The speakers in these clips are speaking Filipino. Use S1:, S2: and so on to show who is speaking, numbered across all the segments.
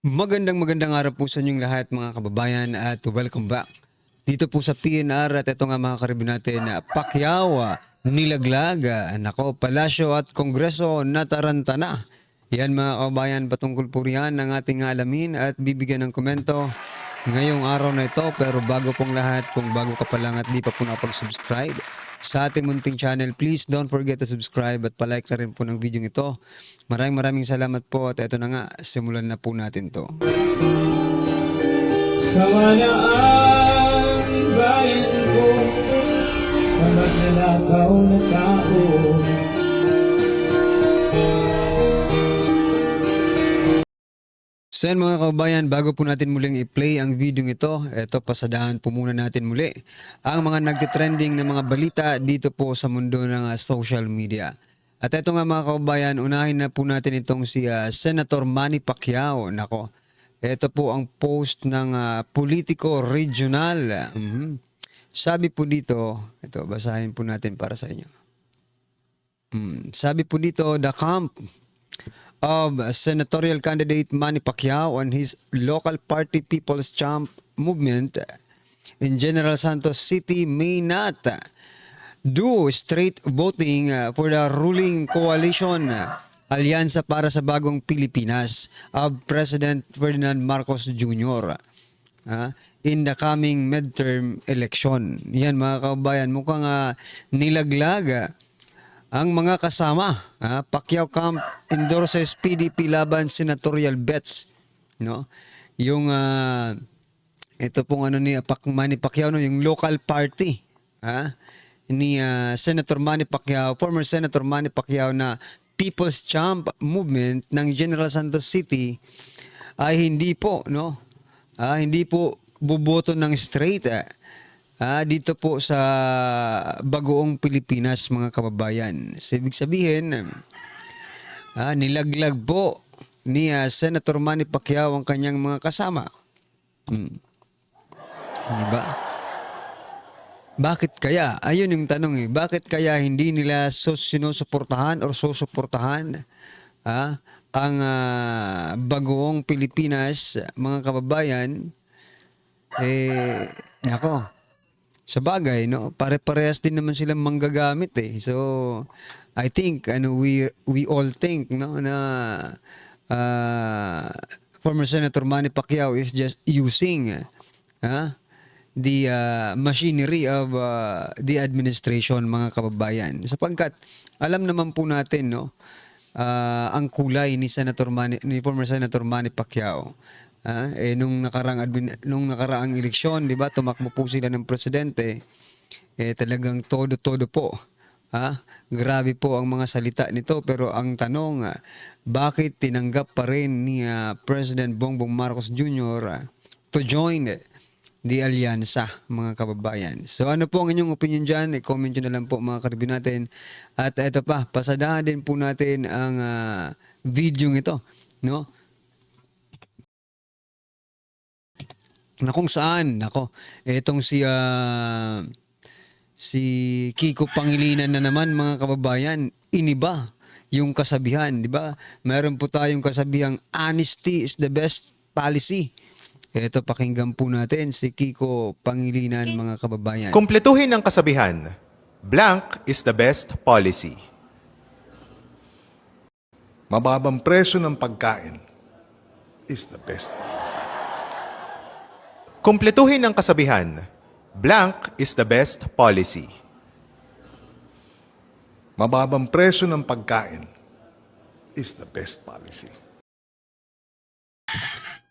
S1: Magandang araw po sa inyong lahat mga kababayan at welcome back. Dito po sa PNR at ito nga mga karibin natin, Pacquiao, nilaglag, nako, Palasyo at Kongreso nataranta na. Yan mga kababayan, patungkol po riyan ng ating alamin at bibigyan ng komento ngayong araw na ito. Pero bago pong lahat, kung bago ka pa lang at di pa po nakapag-subscribe sa ating munting channel, please don't forget to subscribe at palike na rin po ng video ito. Maraming salamat po at ito na nga, simulan na po natin to.
S2: Sama na ang bayan ko sa magnanakaw na tao.
S1: So yan mga kababayan, bago po natin muling i-play ang video ito, pasadahan po muna natin muli ang mga nagtitrending na mga balita dito po sa mundo ng social media. At ito nga mga kababayan, unahin na po natin itong si Senator Manny Pacquiao. Nako, ito po ang post ng Politico Regional. Sabi po dito, ito basahin po natin para sa inyo. Sabi po dito, the camp of senatorial candidate Manny Pacquiao and his local party People's Champ movement in General Santos City may not do straight voting for the ruling coalition Alyansa para sa Bagong Pilipinas of President Ferdinand Marcos Jr. In the coming midterm election. Yan mga kababayan, mukhang nilaglag ang mga kasama. Pacquiao camp endorses PDP laban senatorial bets, no? Yung ito pong ano ni Manny Pacquiao, no, yung local party ni Senator Manny Pacquiao, former Senator Manny Pacquiao na People's Champ movement ng General Santos City ay hindi po, no? Hindi po buboto ng straight dito po sa Bagoong Pilipinas mga kababayan. So, ibig sabihin, nilaglag po ni Senator Manny Pacquiao ang kanyang mga kasama. Diba? Bakit kaya? Ayun yung tanong Bakit kaya hindi nila sinusuportahan o susuportahan ang Bagoong Pilipinas mga kababayan? Nako. Sa bagay, no, pare-parehas din naman silang manggagamit So, I think we all think, no, na former Senator Manny Pacquiao is just using the machinery of the administration mga kababayan. Sapagkat alam naman po natin, no, ang kulay ni former Senator Manny Pacquiao. Nung nakaraang eleksyon, 'di ba, tumakbo po sila ng presidente. Talagang todo-todo po. Grabe po ang mga salita nito, pero ang tanong, bakit tinanggap pa rin ni President Bongbong Marcos Jr. To join the alyansa mga kababayan? So ano po ang inyong opinion diyan? I-comment nyo na lang po mga karibin natin. At ito pa, pasadahan din po natin ang video ito, no? Na kung saan, etong si Kiko Pangilinan na naman mga kababayan, iniba yung kasabihan, di ba? Meron po tayong kasabihang honesty is the best policy. Ito, pakinggan po natin si Kiko Pangilinan mga kababayan.
S3: Kumpletuhin ang kasabihan, blank is the best policy.
S4: Mababang presyo ng pagkain is the best policy.
S3: Kumpletuhin ang kasabihan, blank is the best policy.
S4: Mababang presyo ng pagkain is the best policy.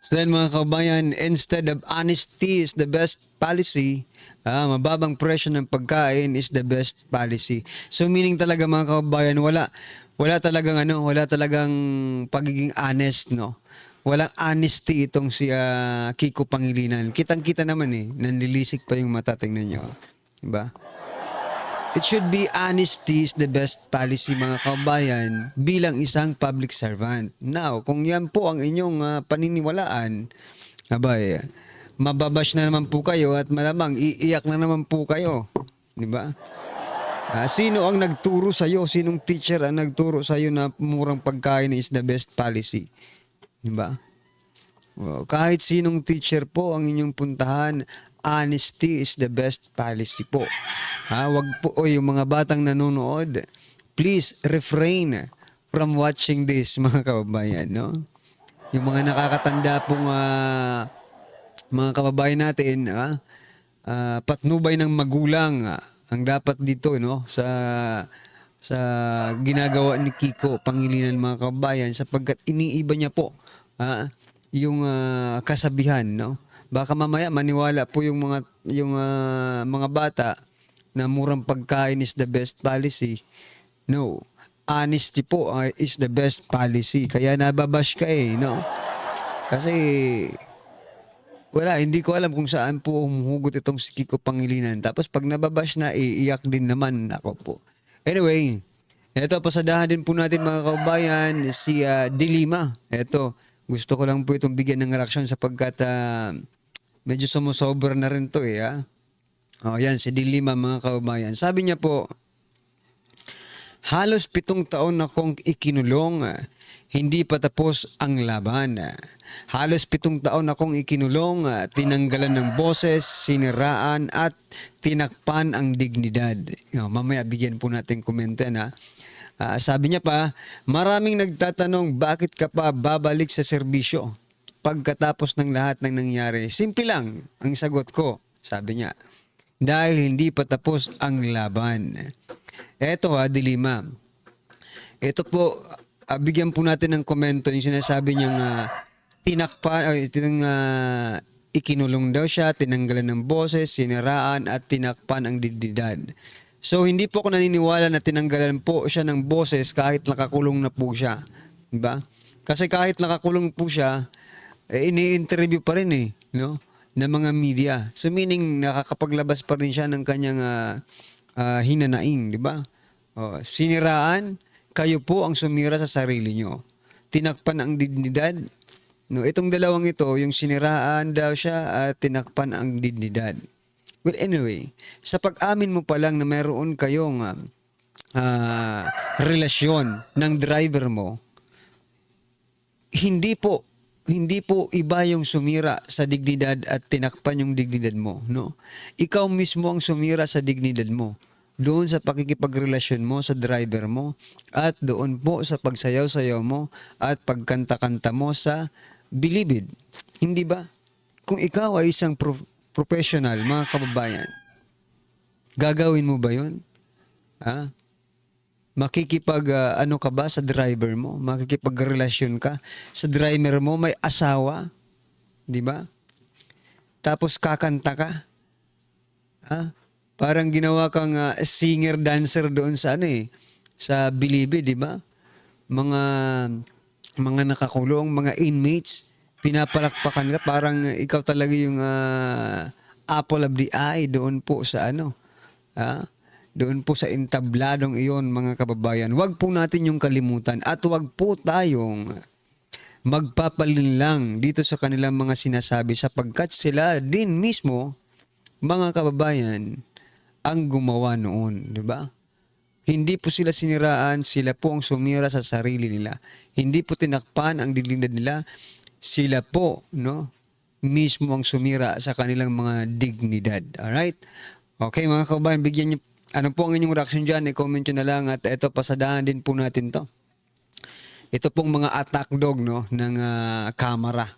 S1: So then mga kababayan, instead of honesty is the best policy, mababang presyo ng pagkain is the best policy. So meaning talaga mga kababayan, wala talagang pagiging honest, no? Walang honesty itong si Kiko Pangilinan. Kitang-kita naman nanlilisik pa yung mata, tingnan nyo. Diba? It should be honesty is the best policy mga kababayan bilang isang public servant. Now, kung yan po ang inyong paniniwalaan, mababash na naman po kayo at malamang iiyak na naman po kayo. Diba? Sino ang nagturo sa'yo? Sinong teacher ang nagturo sa'yo na murang pagkain is the best policy? Diba? Kahit sinong teacher po ang inyong puntahan, honesty is the best policy po. Wag po, o yung mga batang nanonood, please refrain from watching this, mga kababayan, no? Yung mga nakakatanda pong mga kababayan natin, patnubay ng magulang ang dapat dito, no? Sa ginagawa ni Kiko Pangilinan, mga kababayan, sapagkat iniiba niya po yung kasabihan, no? Baka mamaya maniwala po yung mga bata na murang pagkain is the best policy. No. Honesty po is the best policy. Kaya nababash ka no? Kasi hindi ko alam kung saan po humuhugot itong si Kiko Pangilinan. Tapos pag nababash na, iiyak din naman ako po. Anyway, eto, pasadahan din po natin, mga kababayan, si Dilima. Eto, gusto ko lang po itong bigyan ng reaksyon sapagkat medyo sumusobra na rin to yan, si Dilima, mga kababayan. Sabi niya po, halos 7 taon akong ikinulong, hindi pa tapos ang laban. Halos 7 taon akong ikinulong, tinanggalan ng boses, siniraan at tinakpan ang dignidad. Mamaya bigyan po natin komento yan sabi niya pa, maraming nagtatanong bakit ka pa babalik sa serbisyo pagkatapos ng lahat ng nangyari. Simple lang ang sagot ko, sabi niya. Dahil hindi pa tapos ang laban. Eto Dilima. Ito po, bigyan po natin ng komento yung sinasabi niyang ikinulong daw siya, tinanggalan ng boses, siniraan at tinakpan ang dignidad. So hindi po ako naniniwala na tinanggalan po siya ng boses kahit nakakulong na po siya. Diba? Kasi kahit nakakulong po siya, ini-interview pa rin no? ng mga media. So meaning nakakapaglabas pa rin siya ng kanyang hinanaing, di ba? Siniraan, kayo po ang sumira sa sarili nyo. Tinakpan ang dignidad. No, itong dalawang ito, yung siniraan daw siya at tinakpan ang dignidad. Well, anyway, sa pag-amin mo pa lang na mayroon kayong relasyon ng driver mo, hindi po iba yung sumira sa dignidad at tinakpan yung dignidad mo, no? Ikaw mismo ang sumira sa dignidad mo. Doon sa pakikipagrelasyon mo sa driver mo at doon po sa pagsayaw-sayaw mo at pagkanta-kanta mo sa bilibid. Hindi ba? Kung ikaw ay isang professional, mga kababayan, gagawin mo ba yun? Ano ka ba sa driver mo? Makikipagrelasyon ka sa driver mo, may asawa, di ba? Tapos kakanta ka. Parang ginawa kang singer dancer doon sa sa Bilibid, di ba? Mga nakakulong, mga inmates, pinapalakpakan ka, parang ikaw talaga yung apple of the eye doon po sa doon po sa entabladong iyon, mga kababayan. Huwag po natin yung kalimutan at huwag po tayong magpapalinlang dito sa kanilang mga sinasabi sapagkat sila din mismo, mga kababayan, ang gumawa noon, di ba? Hindi po sila siniraan, sila po ang sumira sa sarili nila. Hindi po tinakpan ang dignidad nila, sila po, no, mismo ang sumira sa kanilang mga dignidad. Alright? Okay, mga kababayan, bigyan niyo. Ano po ang inyong reaction dyan? I-comment nyo na lang at ito, pasadahan din po natin to. Ito pong mga attack dog ng kamera.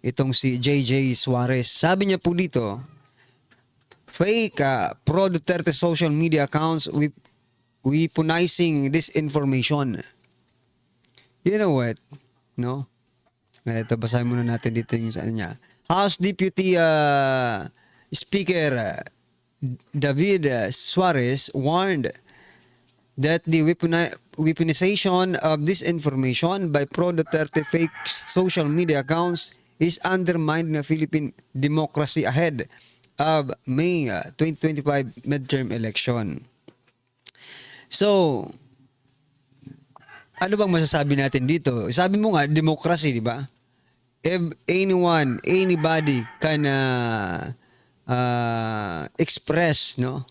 S1: Itong si JJ Suarez. Sabi niya po dito, fake pro-Duterte social media accounts weaponizing disinformation. You know what? No? Ito, basahin muna natin dito yung saan niya. House Deputy Speaker David Suarez warned that the weaponization of disinformation by pro-Duterte fake social media accounts is undermining the Philippine democracy ahead of May 2025 midterm election. So, ano bang masasabi natin dito? Sabi mo nga, democracy, di ba? If anybody can express, no?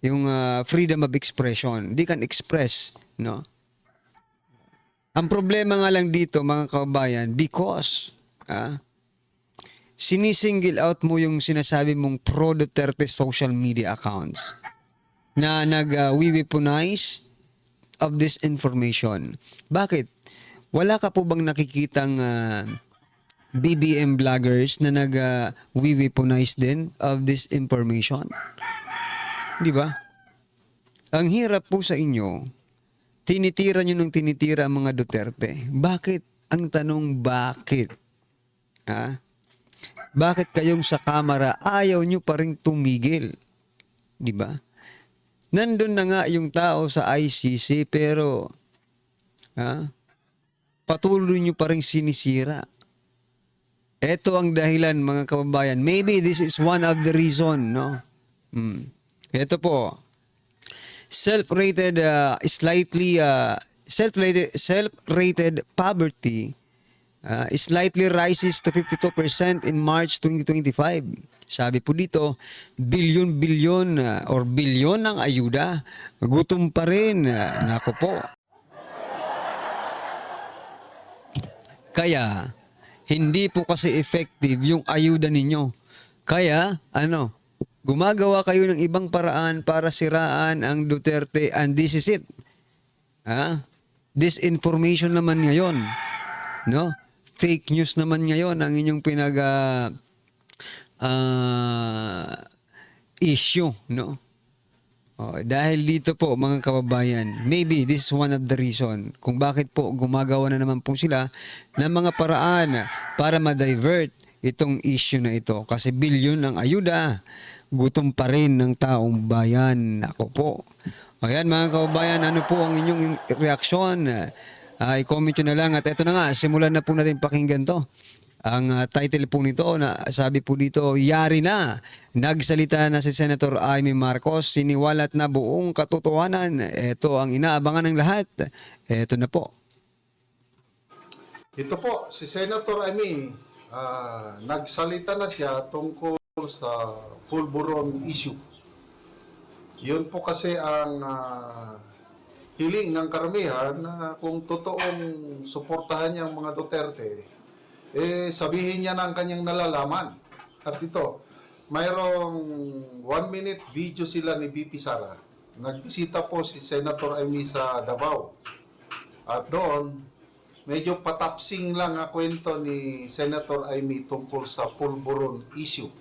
S1: Yung freedom of expression. They can express, no? Ang problema nga lang dito, mga kababayan, because sinisingle out mo yung sinasabi mong pro-Duterte social media accounts na nag-weaponize of this information. Bakit? Wala ka po bang nakikitang BBM vloggers na nag-weaponize din of this information? Di ba? Ang hirap po sa inyo, tinitira nyo ng tinitira ang mga Duterte. Bakit? Ang tanong, bakit? Bakit kayong sa kamera ayaw nyo pa rin tumigil? Di ba? Nandun na nga yung tao sa ICC pero patuloy nyo pa rin sinisira. Ito ang dahilan, mga kababayan. Maybe this is one of the reason, no? Ito po. Self-rated poverty slightly rises to 52% in March 2025. Sabi po dito, bilyon ng ayuda, gutom pa rin. Nako po. Kaya, hindi po kasi effective yung ayuda ninyo. Kaya, gumagawa kayo ng ibang paraan para siraan ang Duterte, and this is it. Disinformation naman ngayon. No? Fake news naman ngayon ang inyong issue, no? Dahil dito po, mga kababayan, maybe this is one of the reason kung bakit po gumagawa na naman po sila ng mga paraan para ma-divert itong issue na ito. Kasi bilyon ang ayuda, gutom pa rin ng taong bayan. Ako po. Ayan, mga kababayan, ano po ang inyong reaksyon? I-comment nyo na lang. At eto na nga, simulan na po natin pakinggan to. Ang title po nito, na sabi po dito, yari na. Nagsalita na si Senator Amy Marcos, siniwalat na buong katotohanan. Ito ang inaabangan ng lahat. Ito na po.
S5: Ito po, si Senator Amy, nagsalita na siya tungkol sa pulburon issue. Yun po kasi ang hiling ng karamihan na kung totoong suportahan niya ang mga Duterte, sabihin niya ng kanyang nalalaman. At ito, mayroong 1-minute video sila ni BP Sara. Nagbisita po si Senator Amy sa Davao. At doon, medyo patapsing lang ang kwento ni Senator Amy tungkol sa pulburon issue.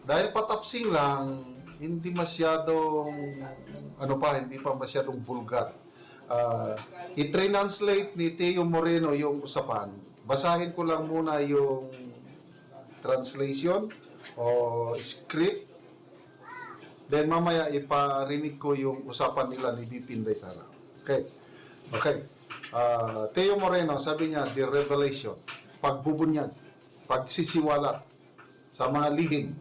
S5: Dahil patapsing lang, hindi pa masyadong vulgar. I-translate ni Teo Moreno yung usapan. Basahin ko lang muna yung translation o script. Then mamaya iparinig ko yung usapan nila ni BP Inday Sara. Okay. Teo Moreno, sabi niya, the revelation, pagbubunyag, pagsisiwalat sa mga lihim.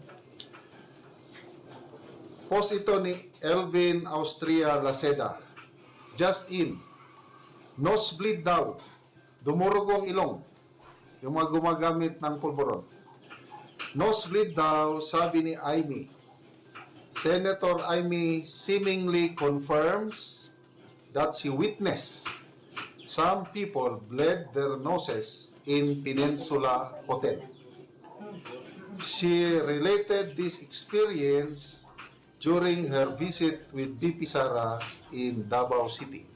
S5: Post ito ni Elvin Austria Laceda. Just in. Nosebleed daw. Dumurog ang ilong. Yung mga gumagamit ng pulburon. Nosebleed daw, sabi ni Amy. Senator Amy seemingly confirms that she witnessed some people bled their noses in Peninsula Hotel. She related this experience during her visit with BP Sara in Davao City.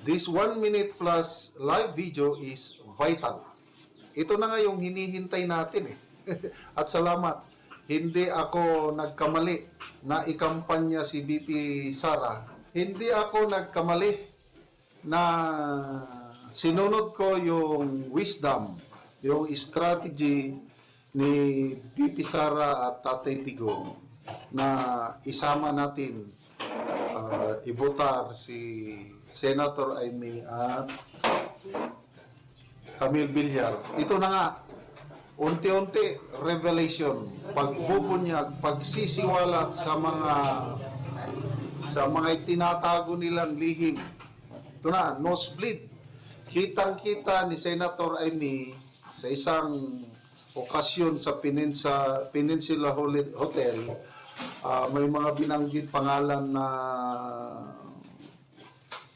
S5: This 1-minute plus live video is vital. Ito na nga yung hinihintay natin . At salamat, hindi ako nagkamali na ikampanya si BP Sara. Hindi ako nagkamali na sinunod ko yung wisdom, yung strategy ni BP Sara at Tatay Digong na isama natin ibotar si Senator Amy at Camille Villar. Ito na nga, unti-unti revelation, pagbubunyag, pagsisiwalat sa mga itinatago nilang lihim. Ito na, nosebleed. Kitang-kita ni Senator Amy sa isang okasyon sa Peninsula Hotel, may mga binanggit pangalan na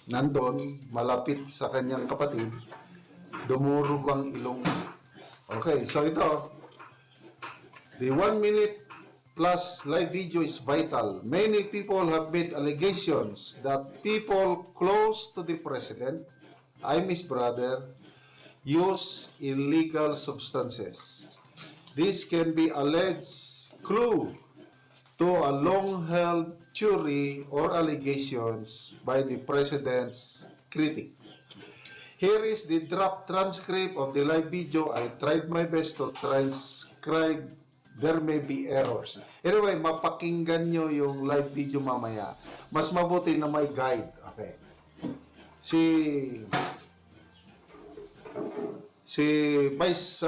S5: nandun, malapit sa kanyang kapatid, dumurog ang ilong. Okay, so ito, the 1 minute plus live video is vital. Many people have made allegations that people close to the president, I'm his brother, use illegal substances. This can be alleged clue to a long-held theory or allegations by the president's critic. Here is the draft transcript of the live video. I tried my best to transcribe. There may be errors. Anyway, mapakinggan nyo yung live video mamaya. Mas mabuti na may guide. Okay. Si Vice,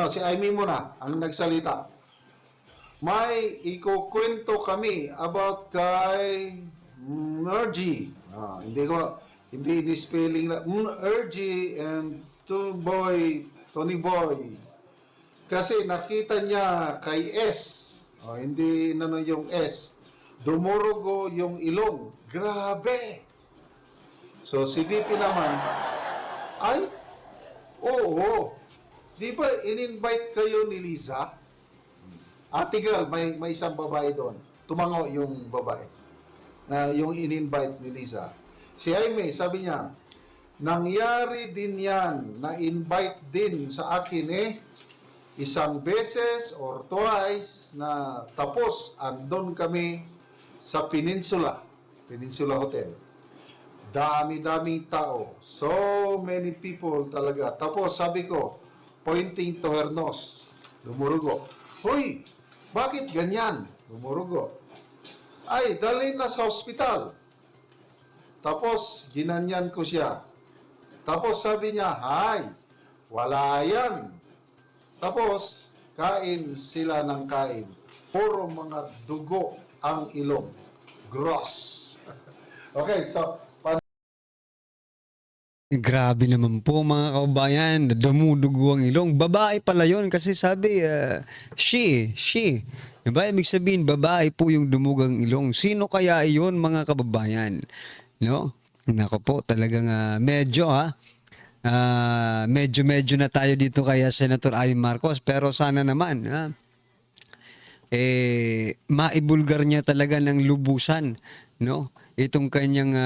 S5: si Amy muna ang nagsalita. May ikukwento kami about kay Ergie. Hindi ni-spelling na Ergie and Tony Boy. Kasi nakita niya kay S. Hindi yung S. Dumurugo yung ilong. Grabe! So si VP naman, ay, oo. Di ba in-invite kayo ni Liza? Ate girl, may isang babae doon. Tumango yung babae. Yung in-invite ni Liza. Si Jaime, sabi niya, nangyari din yan, na-invite din sa akin isang beses or twice na tapos andon kami sa Peninsula Hotel. Dami-daming tao. So many people talaga. Tapos sabi ko, pointing to her nose, dumurugo. Hoy, bakit ganyan? Dumurugo. Ay, dalhin na sa ospital. Tapos, ginanyan ko siya. Tapos sabi niya, hay, wala yan. Tapos, kain sila ng kain. Puro mga dugo ang ilong. Gross. Okay, so,
S1: Grabe naman po mga kababayan, dumudugo ang ilong. Babae pala yun kasi sabi, she. Diba? Ibig sabihin, babae po yung dumugang ilong. Sino kaya iyon mga kababayan? No? Nako po, talagang medyo na tayo dito kaya Senator Amy Marcos. Pero sana naman, maibulgar niya talaga ng lubusan, no? Itong kanyang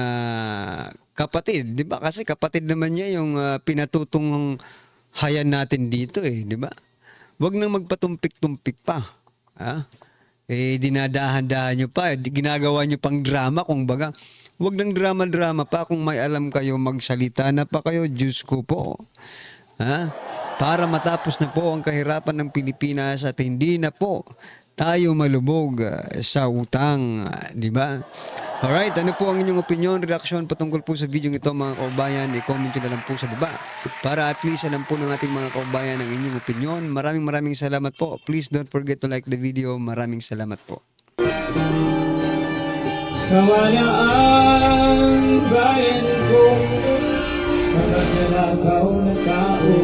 S1: kapatid, 'di ba? Kasi kapatid naman niya yung pinatutong hayan natin dito di ba? Huwag nang magpatumpik-tumpik pa. Dinadahan-dahan niyo pa, ginagawa niyo pang drama kung baga. Huwag nang drama-drama pa kung may alam kayo, magsalita na pa kayo, Diyos ko po. Para matapos na po ang kahirapan ng Pilipinas at hindi na po tayo malubog sa utang, di ba? Alright, ano po ang inyong opinion, reaksyon patungkol po sa video ito mga kaubayan? I-comment nyo na lang po sa baba para at least alam po ng ating mga kaubayan ang inyong opinion. Maraming salamat po. Please don't forget to like the video. Maraming salamat po.
S2: Sawa na ang bayan ko sa magnanakaw na tao.